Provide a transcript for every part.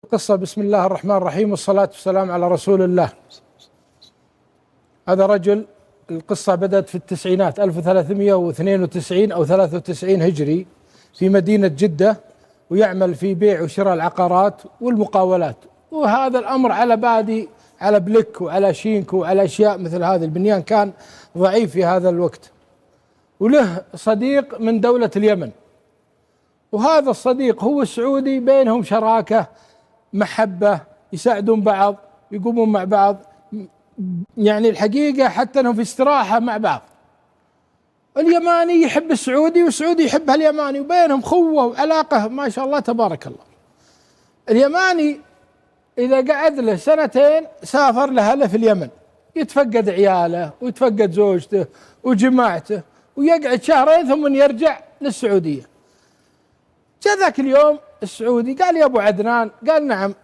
قصة. بسم الله الرحمن الرحيم، والصلاة والسلام على رسول الله. هذا رجل، القصة بدأت في التسعينات 1392 أو 93 هجري في مدينة جدة، ويعمل في بيع وشراء العقارات والمقاولات. وهذا الأمر على بادي، على بلك وعلى شينك وعلى أشياء مثل هذه. البنيان كان ضعيف في هذا الوقت، وله صديق من دولة اليمن، وهذا الصديق هو السعودي، بينهم شراكة، محبة، يساعدون بعض، يقومون مع بعض، يعني الحقيقة حتى انهم في استراحة مع بعض. اليماني يحب السعودي والسعودي يحب اليماني، وبينهم خوة وعلاقة ما شاء الله تبارك الله. اليماني إذا قعد له سنتين سافر لهله في اليمن، يتفقد عياله ويتفقد زوجته وجماعته، ويقعد شهرين ثم يرجع للسعودية. جاء ذاك اليوم السعودي قال: يا أبو عدنان. قال: نعم.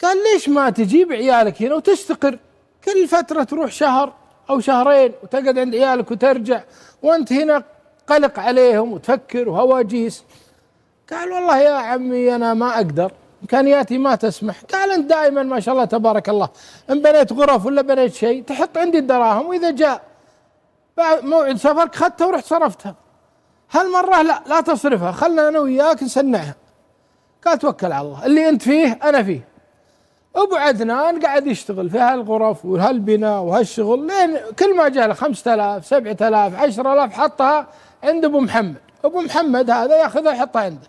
قال: ليش ما تجيب عيالك هنا وتستقر؟ كل فترة تروح شهر أو شهرين وتقعد عند عيالك وترجع، وأنت هنا قلق عليهم وتفكر وهواجيس. قال: والله يا عمي أنا ما أقدر، إمكانياتي ما تسمح. قال: أنت دائما ما شاء الله تبارك الله إن بنيت غرف ولا بنيت شيء تحط عندي الدراهم، وإذا جاء موعد سفرك خدتها ورحت صرفتها. هالمرة لا تصرفها، خلنا أنا وياك نسنعها. قال: توكل على الله، اللي أنت فيه أنا فيه. أبو عدنان قاعد يشتغل في هالغرف وهالبناء وهالشغل، لين كل ما جاء له 5000 7000 10000 حطها عند أبو محمد. أبو محمد هذا ياخذها يحطها عنده.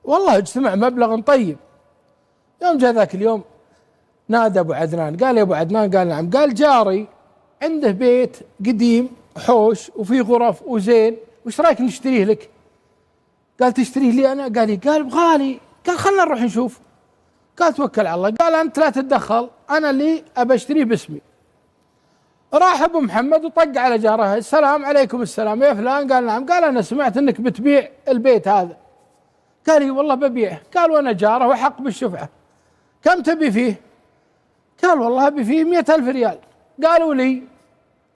والله اجتمع مبلغ طيب. يوم جاء ذاك اليوم نادى أبو عدنان، قال: يا أبو عدنان. قال: نعم. قال: جاري عنده بيت قديم حوش وفيه غرف وزين، وش رايك نشتريه لك؟ قال: تشتريه لي أنا؟ قال: قال: بغالي. قال: خلنا نروح نشوف. قال: توكل على الله. قال: أنت لا تتدخل، أنا اللي أبى أشتريه باسمي. راح أبو محمد وطق على جاره: السلام عليكم. السلام يا فلان. قال: نعم. قال: أنا سمعت أنك بتبيع البيت هذا. قال: والله ببيعه. قال: وأنا جاره وحق بالشفعة، كم تبي فيه؟ قال: والله أبي فيه 100,000 ريال. قالوا لي.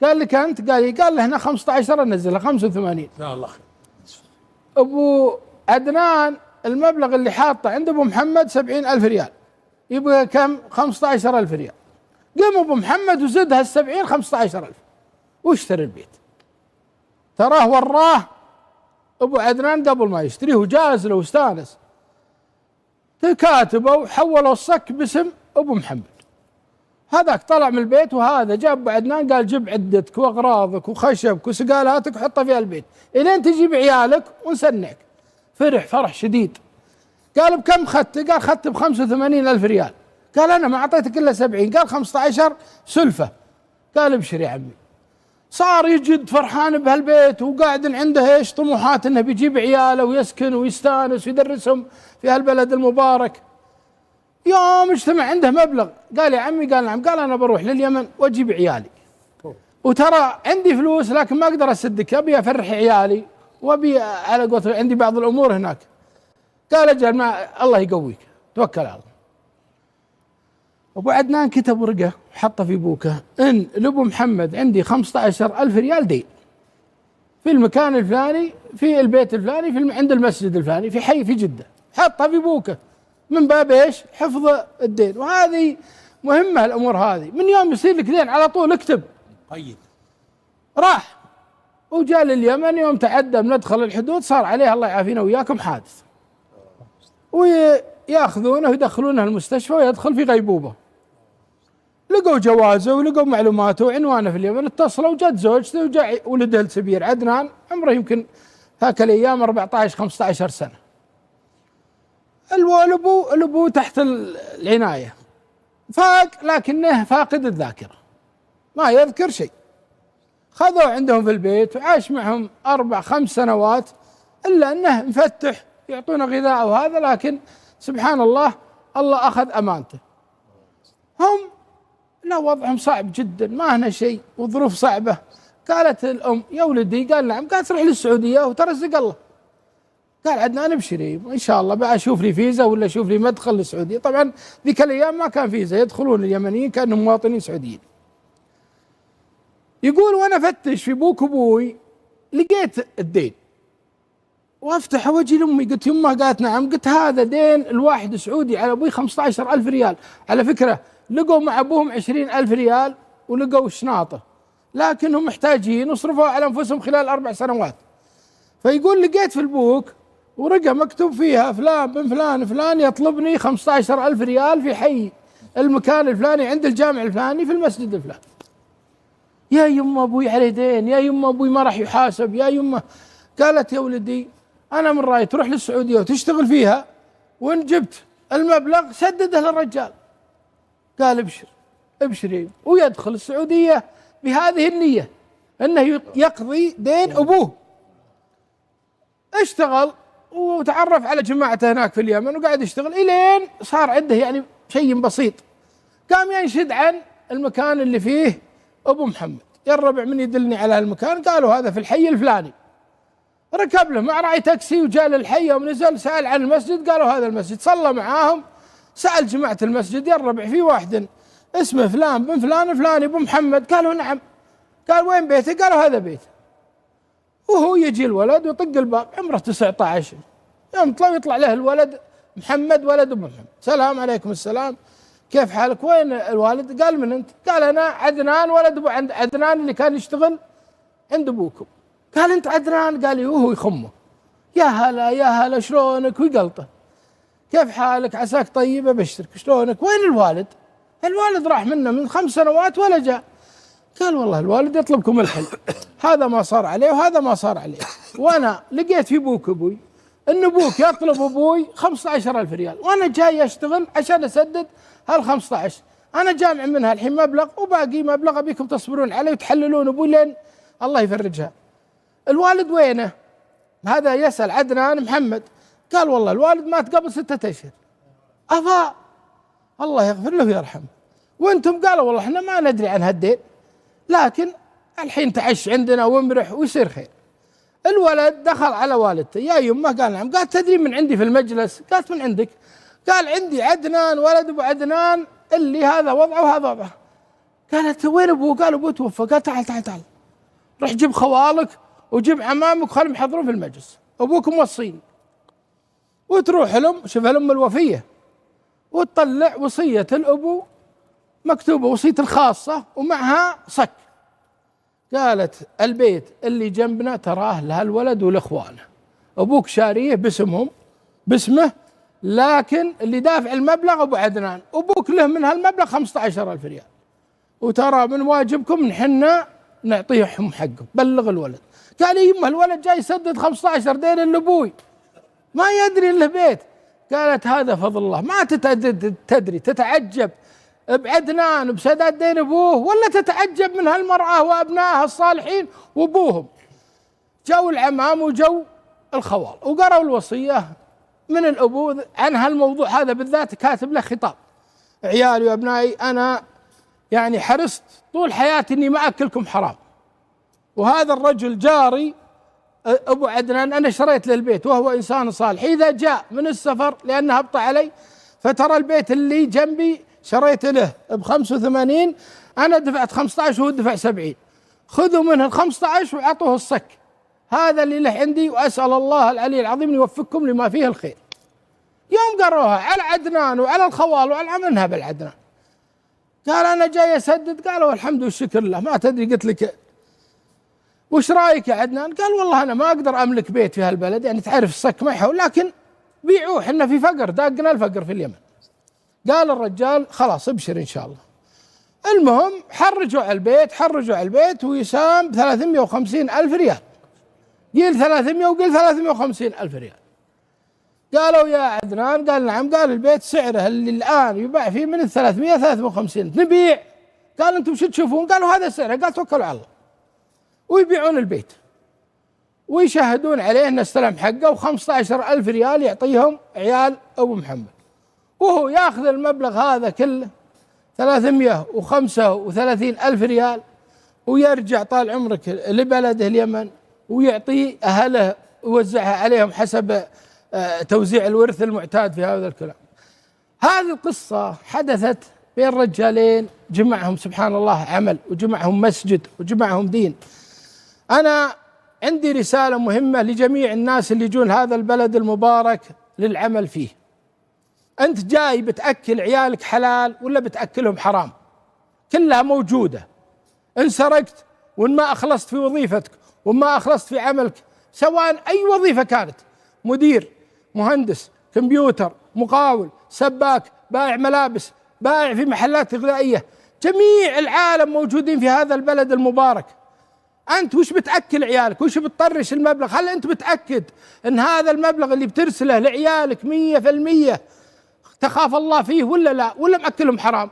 قال: لك أنت؟ قال: لي. قال له: هنا 15 أنزلها 85. لا الله. أبو عدنان المبلغ اللي حاطه عند أبو محمد 70,000 ريال، يبقى كم؟ 15,000 ريال. قام أبو محمد وزدها 15,000 واشتري البيت. تراه وراه أبو عدنان قبل ما يشتريه، وجاز له واستانس. كاتبوا وحولوا الصك باسم أبو محمد. هذاك طلع من البيت، وهذا جاب أبو عدنان قال: جيب عدتك وأغراضك وخشبك وسقالاتك وحطها في البيت إلين تجيب عيالك ونسنعك. فرح فرح شديد. قال: بكم خدت؟ قال: خدت ب85,000 ريال. قال: أنا ما أعطيتك إلا 70. قال: 15 سلفة. قال: ابشر يا عمي. صار يجد فرحان بهالبيت، وقاعد عنده ايش طموحات انه بيجيب عياله ويسكن ويستانس ويدرسهم في هالبلد المبارك. يوم اجتمع عنده مبلغ، قال: يا عمي. قال: نعم. قال: أنا بروح لليمن واجيب عيالي، وترى عندي فلوس لكن ما أقدر أسدك، أبي أفرح عيالي وأبي على قولتهم عندي بعض الأمور هناك. قال: أجل، ما الله يقويك، توكل على الله. أبو عدنان كتب ورقة وحطها في بوكه: إن لأبو محمد عندي 15,000 ريال دين في المكان الفلاني، في البيت الفلاني، عند المسجد الفلاني، في حي في جدة. حطها في بوكه من باب ايش؟ حفظ الدين. وهذه مهمة الأمور هذه. من يوم يصير لك دين على طول اكتب. طيب. راح وجاء لليمن. يوم تعدى بندخل الحدود صار عليه الله يعافينا وياكم حادث، وياخذونه ويدخلونه المستشفى ويدخل في غيبوبة. لقوا جوازه ولقوا معلوماته وعنوانه في اليمن. اتصلوا وجت زوجته وجاء ولده الكبير عدنان، عمره يمكن هاك الأيام 14 15 سنة. الأبو تحت العناية، فاق لكنه فاقد الذاكرة، ما يذكر شيء. خذوه عندهم في البيت وعاش معهم 4 5 سنوات، إلا أنه مفتح يعطونه غذاء وهذا، لكن سبحان الله الله أخذ أمانته. هم لا، وضعهم صعب جدا، ما هنا شيء وظروف صعبة. قالت الأم: يا ولدي. قال: نعم. قالت: روح للسعودية وترزق الله. قال عدنان: ابشري إن شاء الله بقى أشوف لي فيزا ولا أشوف لي مدخل للسعودية. طبعا ذيك الأيام ما كان فيزا، يدخلون اليمنيين كأنهم مواطنين سعوديين. يقول: وأنا فتش في بوك أبوي لقيت الدين، وافتح وجهي لامي، قلت يمه، قالت نعم، قلت هذا دين الواحد سعودي على ابوي 15,000 ريال. على فكره لقوا مع ابوهم 20,000 ريال ولقوا شناطه، لكنهم محتاجين وصرفوا على انفسهم خلال 4 سنوات. فيقول لقيت في البوك ورقه مكتوب فيها فلان بن فلان فلان يطلبني 15,000 ريال في حي المكان الفلاني عند الجامع الفلاني في المسجد الفلاني. يا يمه ابوي عليه دين، يا يمه ابوي ما راح يحاسب، يا يمه. قالت يا ولدي انا من رايي تروح للسعوديه وتشتغل فيها، وان جبت المبلغ سدده للرجال. قال ابشر ابشري، ويدخل السعوديه بهذه النيه انه يقضي دين ابوه. اشتغل وتعرف على جماعته هناك في اليمن وقاعد يشتغل الين صار عنده يعني شيء بسيط. قام ينشد عن المكان اللي فيه ابو محمد، يا الربع من يدلني على المكان؟ قالوا هذا في الحي الفلاني. ركب له مع راعي تاكسي وجاء للحي، يوم نزل سأل عن المسجد، قالوا هذا المسجد. صلى معاهم، سأل جماعة المسجد يا الربع في واحد اسمه فلان بن فلان الفلاني ابو محمد؟ قالوا نعم. قال وين بيته؟ قالوا هذا بيته. وهو يجي الولد ويطق الباب، عمره 19، يوم يطلع له الولد محمد ولد ابو محمد. سلام عليكم السلام، كيف حالك؟ وين الوالد؟ قال من انت؟ قال انا عدنان ولد ابو عدنان اللي كان يشتغل عند ابوكم. قال انت عدنان؟ قال وهو يخمه، يا هلا يا هلا شلونك؟ ويقلطه كيف حالك عساك طيب ابشرك شلونك؟ وين الوالد؟ الوالد راح منا من 5 سنوات ولا جاء. قال والله الوالد يطلبكم الحل، هذا ما صار عليه وهذا ما صار عليه، وانا لقيت في ابوك ابوي ان ابوك يطلب ابوي 15,000 ريال، وانا جاي اشتغل عشان اسدد هال 15. انا جامع منها الحين مبلغ وباقي مبلغ ابيكم تصبرون عليه وتحللون ابوي لين الله يفرجها. الوالد وينه؟ هذا يسأل عدنان محمد. قال والله الوالد مات قبل 6 أشهر. أفا الله يغفر له ويرحمه. وانتم؟ قالوا والله احنا ما ندري عن هالدين، لكن الحين تعش عندنا وامرح ويصير خير. الولد دخل على والدته، يا يمه؟ قال نعم. قال تدري من عندي في المجلس؟ قالت من عندك؟ قال عندي عدنان ولد ابو عدنان اللي هذا وضعه وهذا وضعه. قالت وين ابوه؟ قال ابوه توفى. قال تعال تعال تعال، روح جيب خوالك وجيب عمامك وخلهم يحضرون في المجلس، ابوك موصين. وتروح لهم، شوف الام الوفيه، وتطلع وصيه الابو مكتوبه، وصيه الخاصه ومعها صك. قالت البيت اللي جنبنا تراه لهالولد ولاخوانه، ابوك شاريه باسمه، لكن اللي دافع المبلغ ابو عدنان، ابوك له من هالمبلغ 15,000 ريال، وترى من واجبكم نحنا نعطيهم حقه، بلغ الولد. قال يمه الولد جاي يسدد 15 دين لابوي، ما يدري الا بيت. قالت هذا فضل الله، ما تدري تتعجب بعدنان بسداد دين ابوه، ولا تتعجب من هالمرأة وابنائها الصالحين وابوهم؟ جو العمام وجو الخوال، وقرأوا الوصية من الابو عن هالموضوع هذا بالذات، كاتب له خطاب: عيالي وابنائي، انا يعني حرصت طول حياتي اني ما اكلكم حرام، وهذا الرجل جاري ابو عدنان انا شريت له البيت وهو انسان صالح، اذا جاء من السفر لانه هبط علي، فترى البيت اللي جنبي شريت له ب85، انا دفعت 15 وهو دفع 70، خذوا منه ال15 واعطوه الصك، هذا اللي له عندي، واسال الله العلي العظيم ان يوفقكم لما فيه الخير. يوم قروها على عدنان وعلى الخوال وعلى عملها بالعدنان، قال انا جاي اسدد. قالوا الحمد والشكر لله. ما تدري قلت لك وش رايك يا عدنان؟ قال والله انا ما اقدر املك بيت في هالبلد، يعني تعرف الصك ما يحول، لكن بيعوه، احنا في فقر، داقنا الفقر في اليمن. قال الرجال خلاص ابشر ان شاء الله. المهم حرجوا على البيت ويسام 350,000 ريال، قيل 300 وقيل 350,000 ريال. قالوا يا عدنان؟ قال نعم. قال البيت سعره اللي الآن يباع فيه من 300 350، نبيع؟ قال أنتم شو تشوفون؟ قالوا هذا سعره. قال توكلوا على الله. ويبيعون البيت ويشهدون عليه أنه استلم حقه، و15,000 ريال يعطيهم عيال أبو محمد، وهو يأخذ المبلغ هذا كله 335,000 ريال، ويرجع طال عمرك لبلده اليمن ويعطي أهله ويوزعها عليهم حسب توزيع الورث المعتاد في هذا الكلام. هذه القصة حدثت بين رجالين جمعهم سبحان الله عمل، وجمعهم مسجد، وجمعهم دين. أنا عندي رسالة مهمة لجميع الناس اللي يجون هذا البلد المبارك للعمل فيه. أنت جاي بتأكل عيالك حلال ولا بتأكلهم حرام؟ كلها موجودة. إن سرقت وإن ما أخلصت في وظيفتك وإن ما أخلصت في عملك، سواء أي وظيفة كانت، مدير، مهندس، كمبيوتر، مقاول، سباك، بائع ملابس، بائع في محلات غذائية، جميع العالم موجودين في هذا البلد المبارك. أنت وش بتأكل عيالك؟ وش بتطرش المبلغ؟ هل أنت بتأكد أن هذا المبلغ اللي بترسله لعيالك 100% تخاف الله فيه ولا لا؟ ولا مأكلهم حرام؟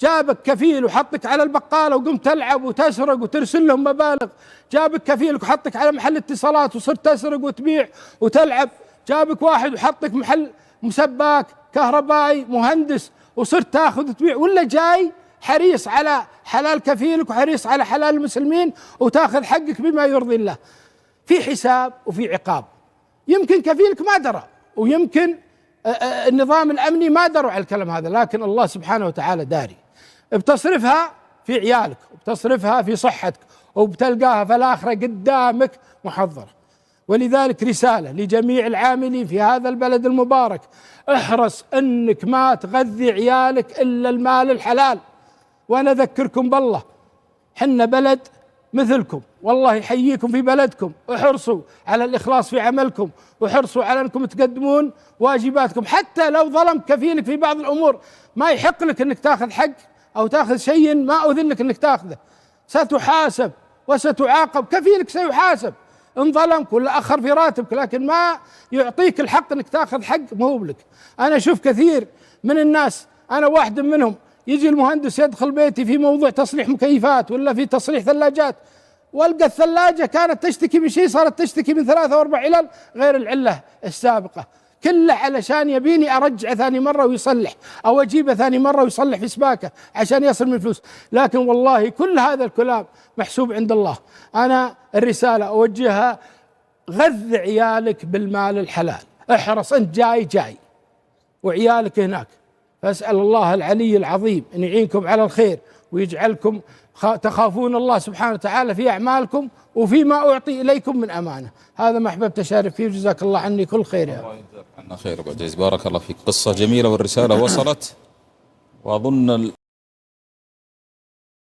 جابك كفيل وحطك على البقالة وقمت تلعب وتسرق وترسل لهم مبالغ، جابك كفيل وحطك على محل اتصالات وصرت تسرق وتبيع وتلعب، جابك واحد وحطك محل مسباك كهربائي مهندس وصرت تاخذ وتبيع، ولا جاي حريص على حلال كفيلك وحريص على حلال المسلمين وتاخذ حقك بما يرضي الله؟ في حساب وفي عقاب. يمكن كفيلك ما درى، ويمكن النظام الأمني ما دروا على الكلام هذا، لكن الله سبحانه وتعالى داري. بتصرفها في عيالك وبتصرفها في صحتك وبتلقاها في الآخرة قدامك محضرة. ولذلك رسالة لجميع العاملين في هذا البلد المبارك: احرص أنك ما تغذي عيالك إلا المال الحلال. وأنا أذكركم بالله، حنا بلد مثلكم، والله يحييكم في بلدكم. احرصوا على الإخلاص في عملكم، وحرصوا على أنكم تقدمون واجباتكم. حتى لو ظلم كفيلك في بعض الأمور، ما يحق لك أنك تأخذ حق أو تأخذ شيء ما أذن لك أنك تأخذه. ستحاسب وستعاقب، كفيلك سيحاسب إن ظلمك ولا أخر في راتبك، لكن ما يعطيك الحق أنك تأخذ حق مو لك. أنا أشوف كثير من الناس، أنا واحد منهم، يجي المهندس يدخل بيتي في موضوع تصليح مكيفات ولا في تصليح ثلاجات، والقى الثلاجة كانت تشتكي من شيء صارت تشتكي من 3 و4 علل غير العلة السابقة، كله علشان يبيني أرجع ثاني مرة ويصلح، أو أجيبه ثاني مرة ويصلح في سباكة عشان يصل من الفلوس. لكن والله كل هذا الكلام محسوب عند الله. أنا الرسالة أوجهها: غذ عيالك بالمال الحلال. احرص، أنت جاي وعيالك هناك، فأسأل الله العلي العظيم أن يعينكم على الخير ويجعلكم تخافون الله سبحانه وتعالى في أعمالكم وفيما أعطي إليكم من أمانة. هذا ما أحببت أشارك فيه، جزاك الله عني كل خير يا رب. الله يجزاك عنا خير أبو عزيز، بارك الله فيك. قصة جميلة والرسالة وصلت، وأظن